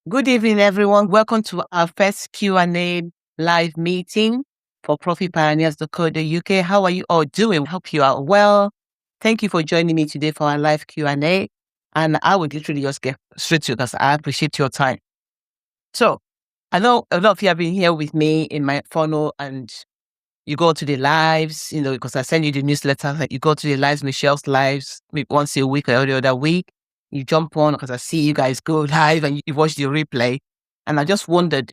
Good evening, everyone. Welcome to our first Q&A live meeting for Profitpioneers.co.uk. How are you all doing? Hope you are well. Thank you for joining me today for our live Q&A. And I would literally just get straight to it because I appreciate your time. So I know a lot of you have been here with me in my funnel and you go to the lives, because I send you the newsletter. Like you go to the lives, Michelle's lives, maybe once a week or every other week. You jump on because I see you guys go live and you watch the replay. And I just wondered,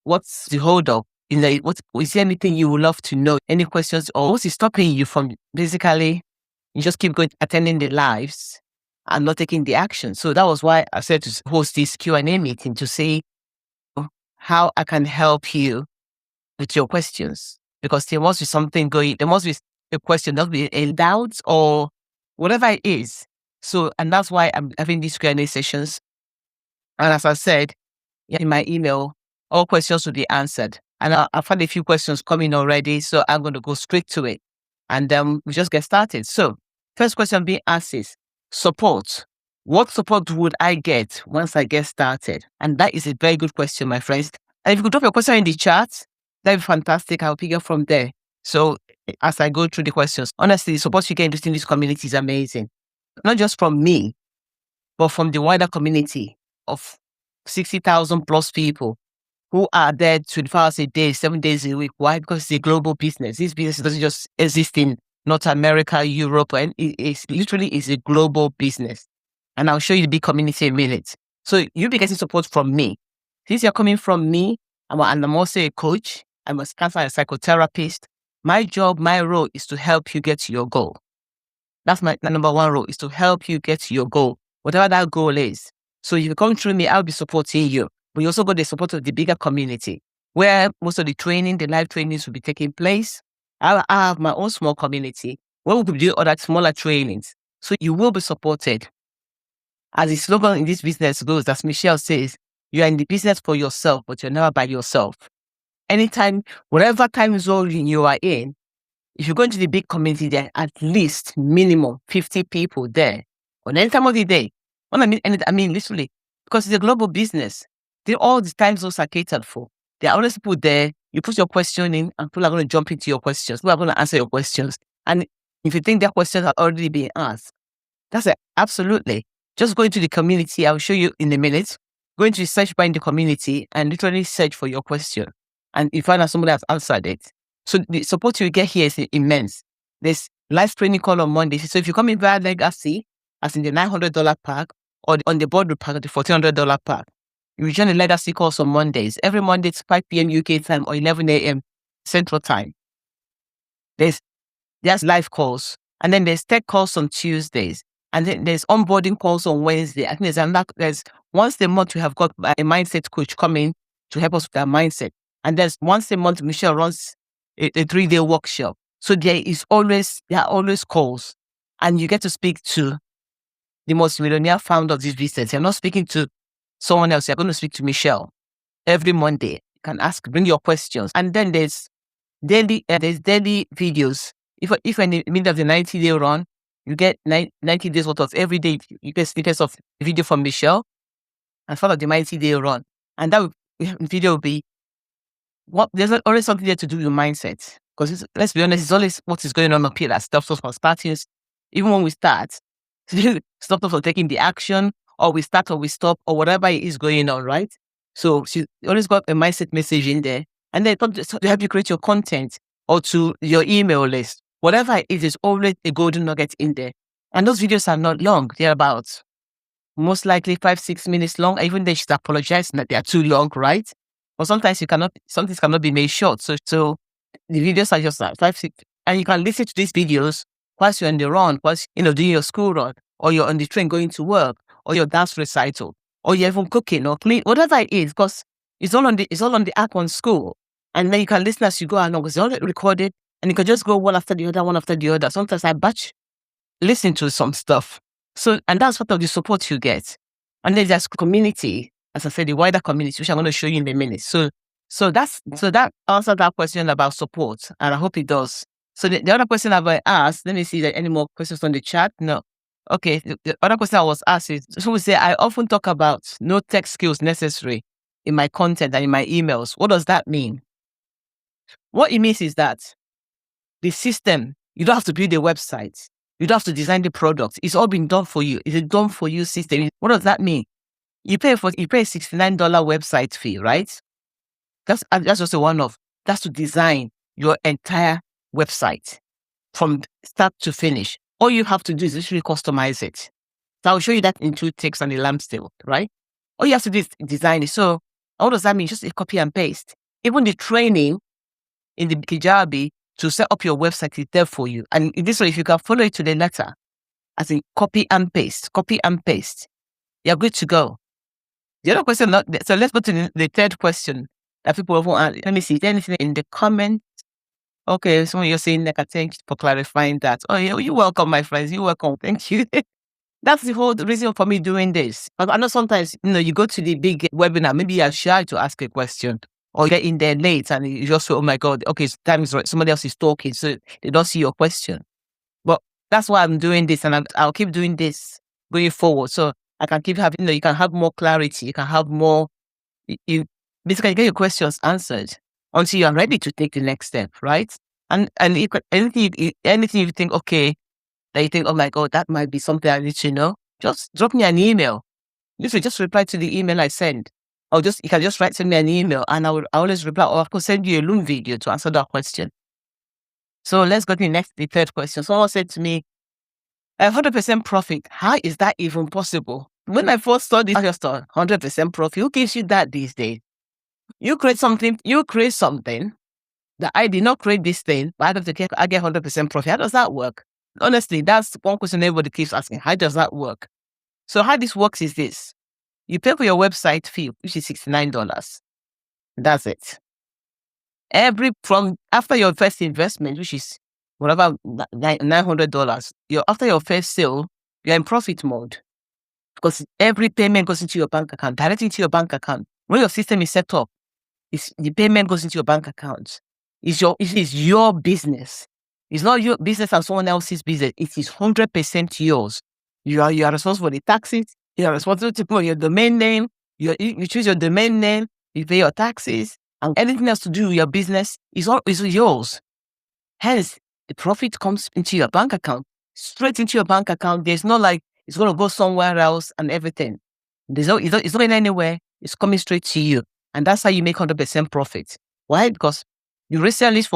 what's the hold up? What is there anything you would love to know? Any questions or what's stopping you from basically you just keep going attending the lives and not taking the action? So that was why I said to host this Q&A meeting to see how I can help you with your questions, because there must be something going, there must be a question, there must be a doubt or whatever it is. So, and that's why I'm having these Q&A sessions. And as I said in my email, all questions will be answered. And I've had a few questions coming already, so I'm going to go straight to it. And we just get started. So, first question being asked is support. What support would I get once I get started? And that is a very good question, my friends. And if you could drop your question in the chat, that'd be fantastic. I'll pick up from there. So as I go through the questions, honestly, the support you get in this community is amazing. Not just from me, but from the wider community of 60,000 plus people who are there 24 hours a day, 7 days a week. Why? Because it's a global business. This business doesn't just exist in North America, Europe, and it's literally is a global business. And I'll show you the big community in a minute. So you'll be getting support from me. Since you're coming from me, and I'm also a coach, I'm a counselor, a psychotherapist. My job, my role is to help you get to your goal. That's my number one role, is to help you get to your goal, whatever that goal is. So if you come through me, I'll be supporting you. But you also got the support of the bigger community, where most of the training, the live trainings will be taking place. I have my own small community where we could do other smaller trainings. So you will be supported. As the slogan in this business goes, as Michelle says, you are in the business for yourself, but you're never by yourself. Anytime, whatever time zone you are in, if you go into the big community, there are at least minimum 50 people there on any time of the day. When I mean literally, because it's a global business. All the time zones are catered for. There are always people there. You put your question in and people are going to jump into your questions. People are going to answer your questions. And if you think their questions are already being asked, that's it. Absolutely. Just go into the community. I'll show you in a minute. Go into the search bar in the community and literally search for your question. And you find out somebody has answered it. So the support you get here is immense. There's live training call on Mondays. So if you come in via Legacy, as in the $900 pack, or on the board pack, the $1,400 pack, you join the Legacy calls on Mondays. Every Monday it's 5 p.m. UK time or 11 a.m. Central time. There's live calls. And then there's tech calls on Tuesdays. And then there's onboarding calls on Wednesday. I think there's once a month we have got a mindset coach coming to help us with our mindset. And there's once a month Michelle runs a 3-day workshop. So there are always calls. And you get to speak to the most millionaire founder of this business. You're not speaking to someone else. You're going to speak to Michelle every Monday. You can bring your questions. And then there's daily videos. If in the middle of the 90-day run, you get 90 days worth of every day. You get snippets of video from Michelle as part of the 90-day run. And that video will be there's always something there to do with your mindset. Because let's be honest, it's always what is going on up here that stops us from starting. Even when we start, stops us from taking the action, or we start or we stop, or whatever it is going on, right? So she always got a mindset message in there. And then to help you create your content or to your email list. Whatever it is, there's always a golden nugget in there. And those videos are not long. They're about most likely 5-6 minutes long. Even they should apologize that they are too long, right? But sometimes some things cannot be made short. So the videos are just like 5-6, and you can listen to these videos whilst you're on the run, whilst doing your school run, or you're on the train going to work, or your dance recital, or you're even cooking or clean, whatever it is, because it's all on the app on school. And then you can listen as you go along, because it's all recorded, and you can just go one after the other. Sometimes I batch listen to some stuff. So, and that's part of the support you get. And then there's community, as I said, the wider community, which I'm going to show you in a minute. So that answered that question about support, and I hope it does. So the other question I've asked, let me see if there are any more questions on the chat. No. Okay, the other question I was asked is, someone say, I often talk about no tech skills necessary in my content and in my emails. What does that mean? What it means is that the system, you don't have to build a website. You don't have to design the product. It's all been done for you. It's a done for you system. What does that mean? You pay $69 website fee, right? That's just a one-off. That's to design your entire website from start to finish. All you have to do is literally customize it. So I'll show you that in 2 ticks and a lampstill, right? All you have to do is design it. So what does that mean? Just a copy and paste. Even the training in the Kijabi to set up your website is there for you. And in this way, if you can follow it to the letter, as in copy and paste, you're good to go. The other question, so let's go to the third question that people often ask. Let me see, is there anything in the comments? Okay, someone you're saying, like, thank you for clarifying that. Oh, yeah, you're welcome, my friends. You're welcome. Thank you. That's the whole reason for me doing this. I know sometimes, you go to the big webinar, maybe you're shy to ask a question, or you get in there late and you just say, oh my God, okay, time is right. Somebody else is talking, so they don't see your question. But that's why I'm doing this, and I'll keep doing this going forward. So I can keep having, you can have more clarity. You can have more, you basically get your questions answered until you are ready to take the next step, right? And anything you think, okay, that you think, oh my God, that might be something I need to know, just drop me an email. Literally, just reply to the email I send. Or you can just send me an email and I always reply, or I could send you a Loom video to answer that question. So let's go to the third question. Someone said to me, 100% profit. How is that even possible? When I first saw this, I just thought, 100% profit. Who gives you that these days? You create something that I did not create this thing, but I get 100% profit. How does that work? Honestly, that's one question everybody keeps asking. How does that work? So how this works is this. You pay for your website fee, which is $69. That's it. From after your first investment, which is whatever, $900, after your first sale, you're in profit mode. Because every payment goes into your bank account, directly into your bank account. When your system is set up, the payment goes into your bank account. It is your business. It's not your business and someone else's business. It is 100% yours. You are responsible for the taxes. You are responsible for your domain name. You choose your domain name. You pay your taxes, and anything else to do with your business is yours. Hence, the profit comes into your bank account, straight into your bank account. There's no like it's going to go somewhere else and everything. It's not going anywhere. It's coming straight to you, and that's how you make 100% profit. Why? Because you resell it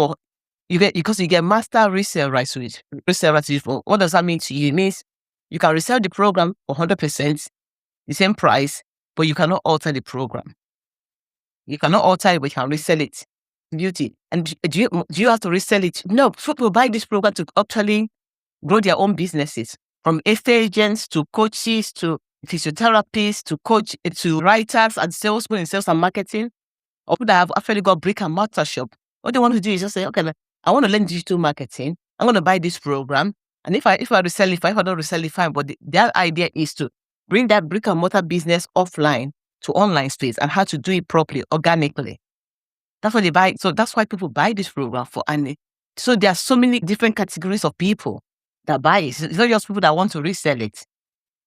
you get master resale rights to it. Resale rights to it. What does that mean to you? It means you can resell the program for 100%, the same price, but you cannot alter the program. You cannot alter it, but you can resell it. Beauty. And do you have to resell it? No, people buy this program to actually grow their own businesses, from estate agents to coaches to physiotherapists to writers and salesmen in sales and marketing, or people that have actually got brick and mortar shop. What they want to do is just say, okay, I want to learn digital marketing. I'm going to buy this program. And if I resell it, if I don't resell it, fine. But their idea is to bring that brick and mortar business offline to online space and how to do it properly, organically. That's what they buy. So that's why people buy this program for. And so there are so many different categories of people that buy it. It's not just people that want to resell it.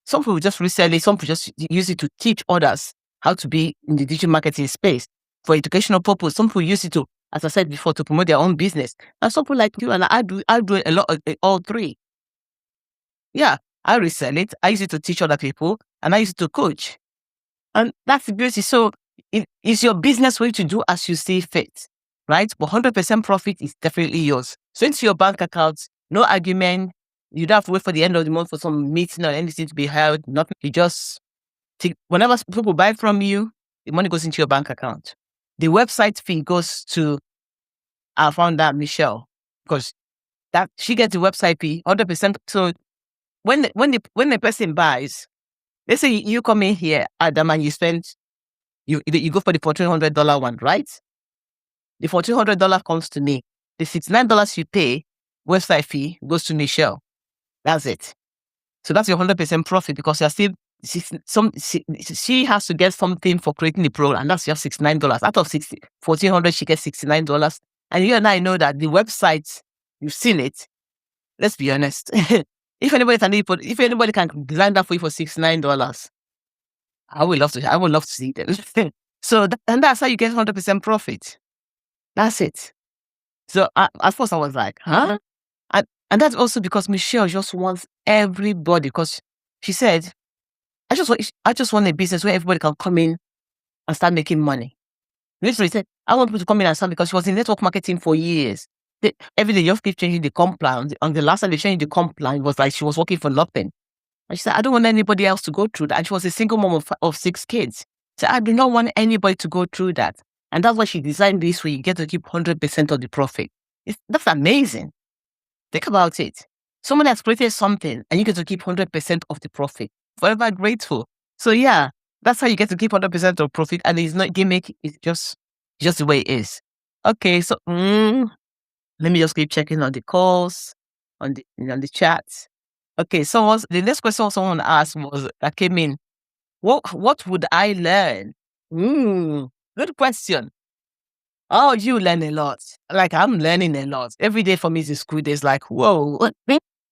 Some people just resell it. Some people just use it to teach others how to be in the digital marketing space for educational purpose. Some people use it to, as I said before, to promote their own business. And some people like you and I do a lot of all three. Yeah, I resell it. I use it to teach other people, and I use it to coach. And that's the beauty. So it's your business way to do as you see fit, right? But 100% profit is definitely yours. So into your bank account, no argument. You don't have to wait for the end of the month for some meeting or anything to be held. Nothing. You just take, whenever people buy from you, the money goes into your bank account. The website fee goes to our founder, Michelle, because that she gets the website fee 100%. So when the person buys, let's say you come in here, Adam, and you spend, you go for the $1,400 one, right? The $1,400 comes to me. The $69 you pay, website fee, goes to Michelle. That's it. So that's your 100% profit, because you're still, she has to get something for creating the program, and that's just $69. Out of $1,400, she gets $69. And you and I know that the website, you've seen it. Let's be honest. If anybody can design that for you for $69, I would love to. I would love to see them. So and that's how you get 100% profit. That's it. So at first I was like, huh? And that's also because Michelle just wants everybody, because she said, I just want a business where everybody can come in and start making money. Literally said, I want people to come in and start, because she was in network marketing for years. Every day you have to keep changing the comp plan. On the last time they changed the comp plan, it was like she was working for nothing. And she said, I don't want anybody else to go through that. And she was a single mom of 6 kids. So I do not want anybody to go through that. And that's why she designed this, where you get to keep 100% of the profit. That's amazing. Think about it. Someone has created something and you get to keep 100% of the profit. Forever grateful. So yeah, that's how you get to keep 100% of profit, and it's not gimmick. It's just the way it is. Okay, so let me just keep checking on the calls, on the chats. Okay, the next question someone asked that came in. What would I learn? Good question. Oh, you learn a lot. Like, I'm learning a lot. Every day for me is a school day. It's like, whoa.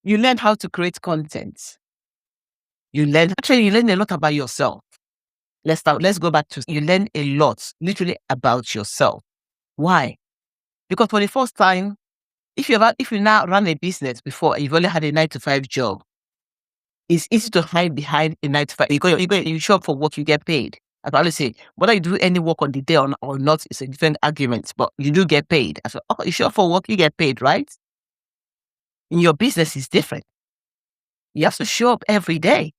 You learn how to create content. You learn a lot about yourself. Let's go back to, you learn a lot, literally, about yourself. Why? Because for the first time, if you now run a business before, you've only had a 9-to-5 job, it's easy to hide behind a 9-to-5. You show up for work, you get paid. I probably say, whether you do any work on the day or not, it's a different argument, but you do get paid. I said, oh, you show up for work, you get paid, right? In your business, it's different. You have to show up every day.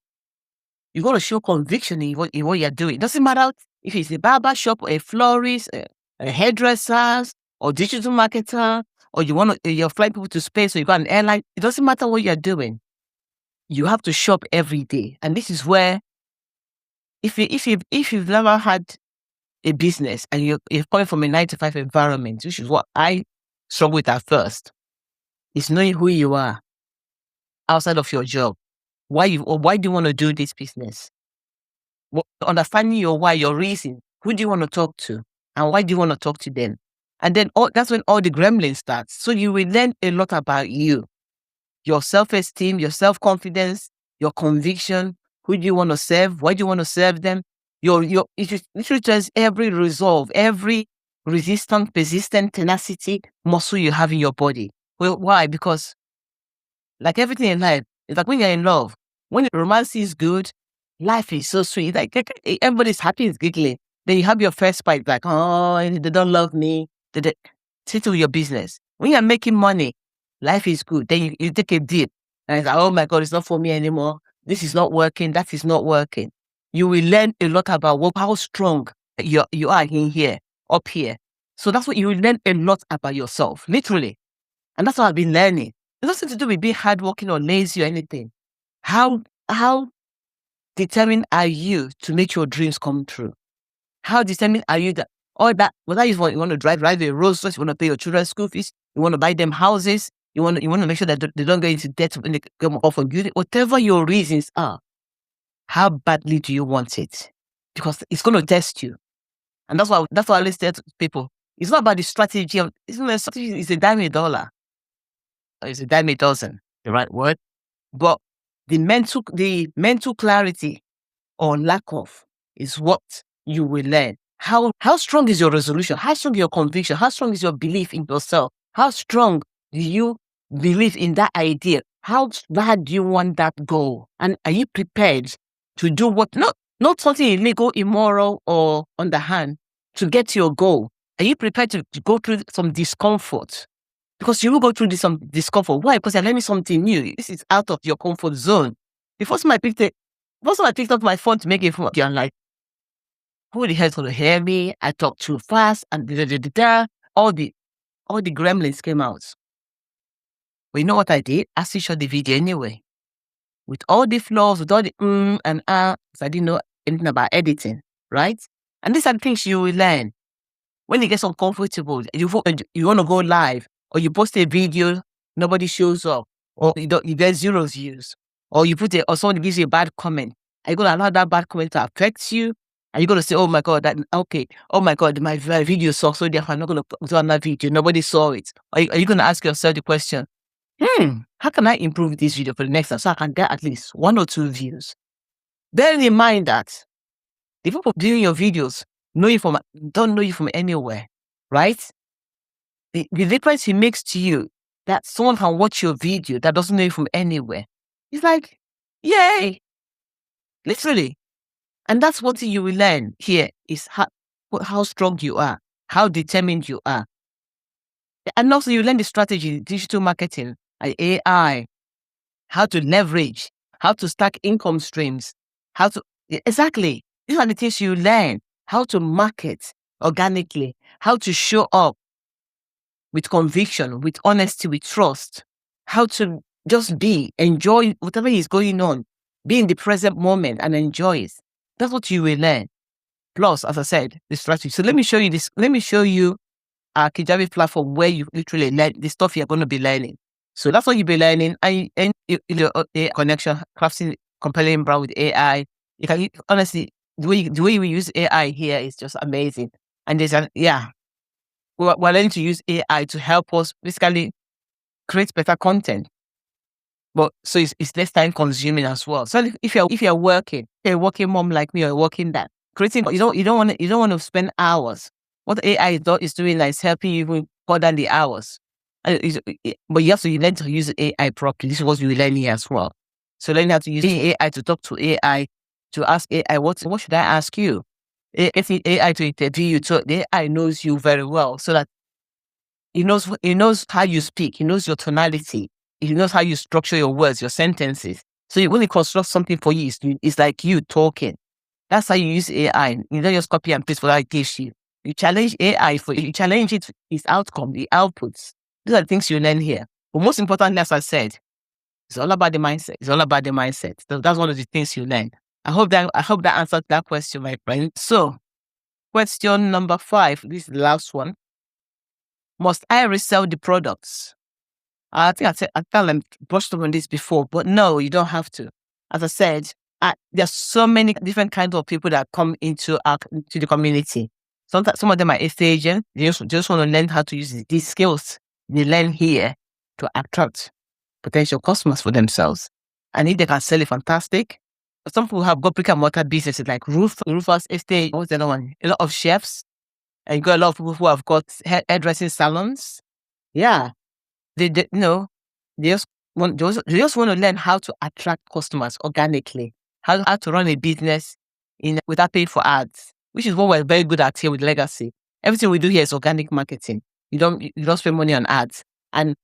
You got to show conviction in what you're doing. It doesn't matter if it's a barber shop, or a florist, a hairdresser, or digital marketer, or you're flying people to space, or you got an airline. It doesn't matter what you're doing. You have to shop every day. And this is where, if you've never had a business and you're coming from a 9-to-5 environment, which is what I struggled with at first, is knowing who you are outside of your job. Why do you want to do this business? Understanding your why, your reason. Who do you want to talk to? And why do you want to talk to them? And then that's when all the gremlins starts. So you will learn a lot about you, your self-esteem, your self-confidence, your conviction. Who do you want to serve? Why do you want to serve them? It literally tells every resolve, every resistant, persistent tenacity muscle you have in your body. Well, why? Because like everything in life, it's like when you're in love, when the romance is good, life is so sweet. Like everybody's happy, is giggling. Then you have your first fight, like, oh, they don't love me. Settle your business. When you're making money, life is good. Then you take a dip, and it's like, oh my God, it's not for me anymore. This is not working. That is not working. You will learn a lot about how strong you are in here, up here. So that's what you will learn a lot about yourself, literally. And that's what I've been learning. It's nothing to do with being hardworking or lazy or anything. How determined are you to make your dreams come true? How determined are you whether you want to drive a Rolls Royce, you want to pay your children's school fees, you want to buy them houses, you want to make sure that they don't get into debt when they come off of you, whatever your reasons are, how badly do you want it? Because it's going to test you. And that's why I always tell people, it's not about the strategy. It's a dime a dollar. It's a dime a dozen, the right word. But the mental clarity or lack of is what you will learn. How strong is your resolution? How strong is your conviction? How strong is your belief in yourself? How strong do you believe in that idea? How bad do you want that goal? And are you prepared to do what, not something illegal, immoral, or underhand, to get your goal? Are you prepared to go through some discomfort? Because you will go through some discomfort. Why? Because you're learning something new. This is out of your comfort zone. The first time I picked up my phone to make a phone, I'm like, who the hell's going to hear me? I talk too fast, and all the gremlins came out. But you know what I did? I still shot the video anyway. With all the flaws, with all the and because I didn't know anything about editing, right? And these are the things you will learn. When you get uncomfortable, you want to go live, or you post a video, nobody shows up, or you get 0 views, or or somebody gives you a bad comment. Are you going to allow that bad comment to affect you? Are you going to say, oh my God, oh my God, my video sucks, so therefore I'm not going to do another video. Nobody saw it. Are you going to ask yourself the question, how can I improve this video for the next time so I can get at least 1 or 2 views? Bearing in mind that the people viewing your videos don't know you from anywhere, right? The difference it makes to you that someone can watch your video that doesn't know you from anywhere. It's like, yay, literally. And that's what you will learn here is how strong you are, how determined you are. And also you learn the strategy, digital marketing, and AI, how to leverage, how to stack income streams, exactly. These are the things you learn, how to market organically, how to show up with conviction, with honesty, with trust, how to just enjoy whatever is going on, be in the present moment and enjoy it. That's what you will learn. Plus, as I said, the strategy. So let me show you this. Let me show you our Kijabi platform where you literally learn the stuff you're going to be learning. So that's what you'll be learning. And a connection, crafting compelling brand with AI. You can honestly, the way we use AI here is just amazing. And we're learning to use AI to help us basically create better content. But so it's less time consuming as well. So if you're working, you're a working mom like me, or a working dad, creating you don't want to spend hours. What AI is doing is helping you even cut down the hours. But you have to learn to use AI properly. This is what we learn here as well. So learn how to use AI to talk to AI, to ask AI, what should I ask you? Getting AI to interview you, so the AI knows you very well, so that he knows how you speak, he knows your tonality, he knows how you structure your words, your sentences. So when he constructs something for you, it's like you talking. That's how you use AI. You don't just copy and paste what it gives you. You challenge AI you challenge its outcome, the outputs. These are the things you learn here. But most importantly, as I said, it's all about the mindset. It's all about the mindset. So that's one of the things you learn. I hope that answered that question, my friend. So, question number 5. This is the last one. Must I resell the products? I think I tell them brushed up on this before, but no, you don't have to. As I said, there's so many different kinds of people that come into the community. Sometimes some of them are estate agents. They just want to learn how to use these skills they learn here to attract potential customers for themselves. And if they can sell it, fantastic. But some people have got brick and mortar businesses like roofers, estate. What's the other one? A lot of chefs, and you got a lot of people who have got hairdressing salons. Yeah, they just want to learn how to attract customers organically, how to run a business without paying for ads, which is what we're very good at here with Legacy. Everything we do here is organic marketing. You don't spend money on ads, and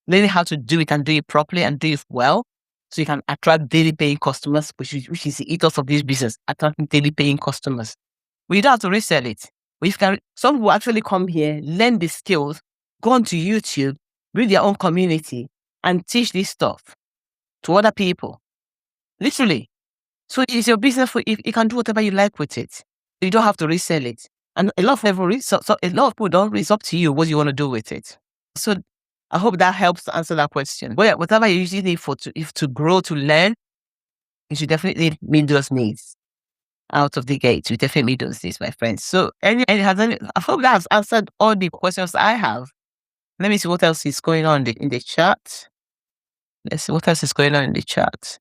learning how to do it and do it properly and do it well, so you can attract daily paying customers, which is the ethos of this business, attracting daily paying customers. We don't have to resell it. Some people actually come here, learn the skills, go onto YouTube, build their own community, and teach this stuff to other people. Literally. So it's your business. You can do whatever you like with it. You don't have to resell it. And a lot of people don't. It's up to you what you want to do with it. So I hope that helps to answer that question. But yeah, whatever you usually need to grow, to learn, you should definitely meet those needs out of the gate. You definitely meet those needs, my friends. So I hope that has answered all the questions I have. Let me see what else is going on in the chat. Let's see what else is going on in the chat.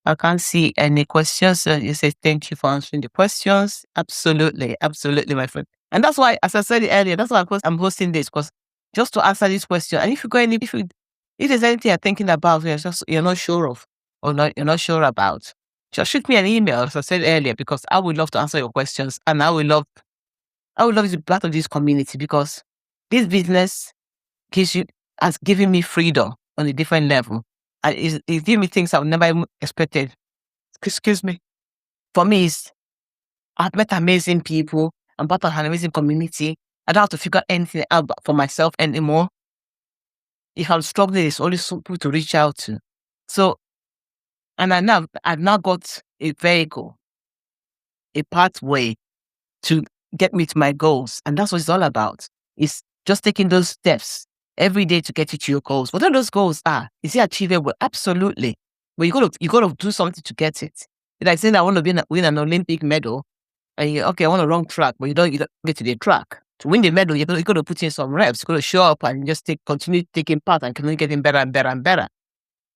I can't see any questions. So you say thank you for answering the questions. Absolutely, my friend. And that's why, as I said earlier, that's why I'm hosting this, because just to answer this question. And if there's anything you're thinking about, you're not sure of, or you're not sure about, just shoot me an email, as I said earlier, because I would love to answer your questions, and I would love to be part of this community, because this business has given me freedom on a different level. And it's giving me things I've never even expected. Excuse me. For me, I've met amazing people. I'm part of an amazing community. I don't have to figure anything out for myself anymore. If I'm struggling, it's only people to reach out to. So, and I've now got a vehicle, a pathway to get me to my goals. And that's what it's all about. It's just taking those steps every day to get you to your goals. Whatever those goals are, is it achievable? Absolutely. But you got to do something to get it. It's like saying I want to win an Olympic medal, and I want to run track, but you don't get to the track. To win the medal, you're going to put in some reps. You're going to show up and just continue taking part and continue getting better and better and better.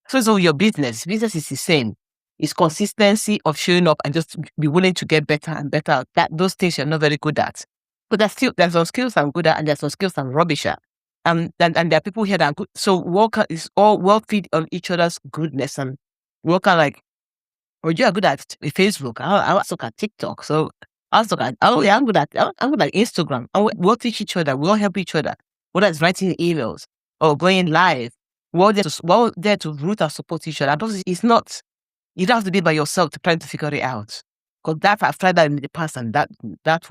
So it's all your business. Business is the same. It's consistency of showing up and just be willing to get better and better. Those things you're not very good at. But there's some skills I'm good at and there's some skills I'm rubbish at. And there are people here that are good. So work is all well feed on each other's goodness and work on like, or you are good at Facebook. I also at TikTok. So I also at, oh yeah, I'm good at Instagram. And we'll teach each other. We'll help each other. Whether it's writing emails or going live, we're there to root and support each other. It's not, you don't have to be by yourself to try to figure it out. Because I've tried that in the past and that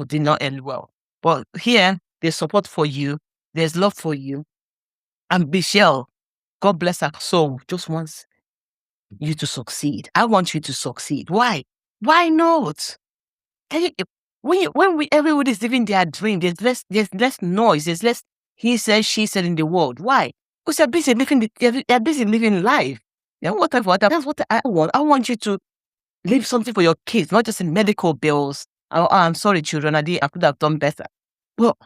did not end well. But here, there's support for you. There's love for you. And Michelle, God bless her soul, just wants you to succeed. I want you to succeed. Why? Why not? When everybody's living their dream, there's less noise, there's less he said, she said in the world. Why? Because they're busy living life. Yeah, whatever. That's what I want. I want you to leave something for your kids, not just in medical bills. I'm sorry, children. I could have done better. Well,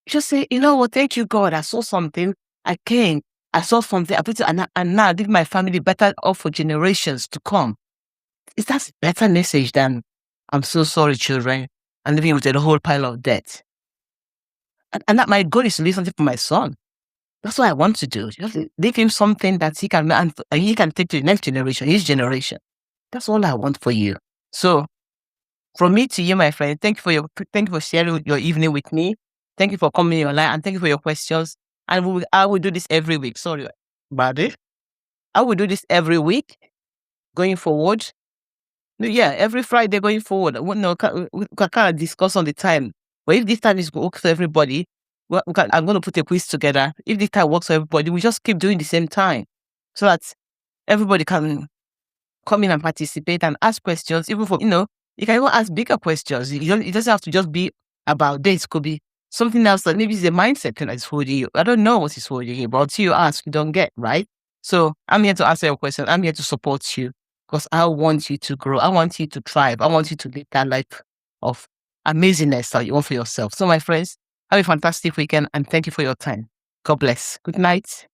just say, you know what? Thank you, God. I saw something. I came. I saw something. I put it, and now I leave my family better off for generations to come. Is that a better message than I'm so sorry, children, I'm living with a whole pile of debt? And that my goal is to leave something for my son. That's what I want to do. Just leave him something that he can take to the next generation, his generation. That's all I want for you. So, from me to you, my friend, thank you for sharing your evening with me. Thank you for coming online and thank you for your questions. And I will do this every week. Sorry about it. I will do this every week going forward. Yeah, every Friday going forward. We can kind of discuss on the time. But if this time is works for everybody, I'm going to put a quiz together. If this time works for everybody, we just keep doing the same time so that everybody can come in and participate and ask questions. Even for, you can even ask bigger questions. It doesn't have to just be about this. It could be something else that maybe it's a mindset that is holding you. I don't know what is holding you, but until you ask, you don't get, right? So I'm here to answer your question. I'm here to support you because I want you to grow. I want you to thrive. I want you to live that life of amazingness that you want for yourself. So my friends, have a fantastic weekend and thank you for your time. God bless. Good night.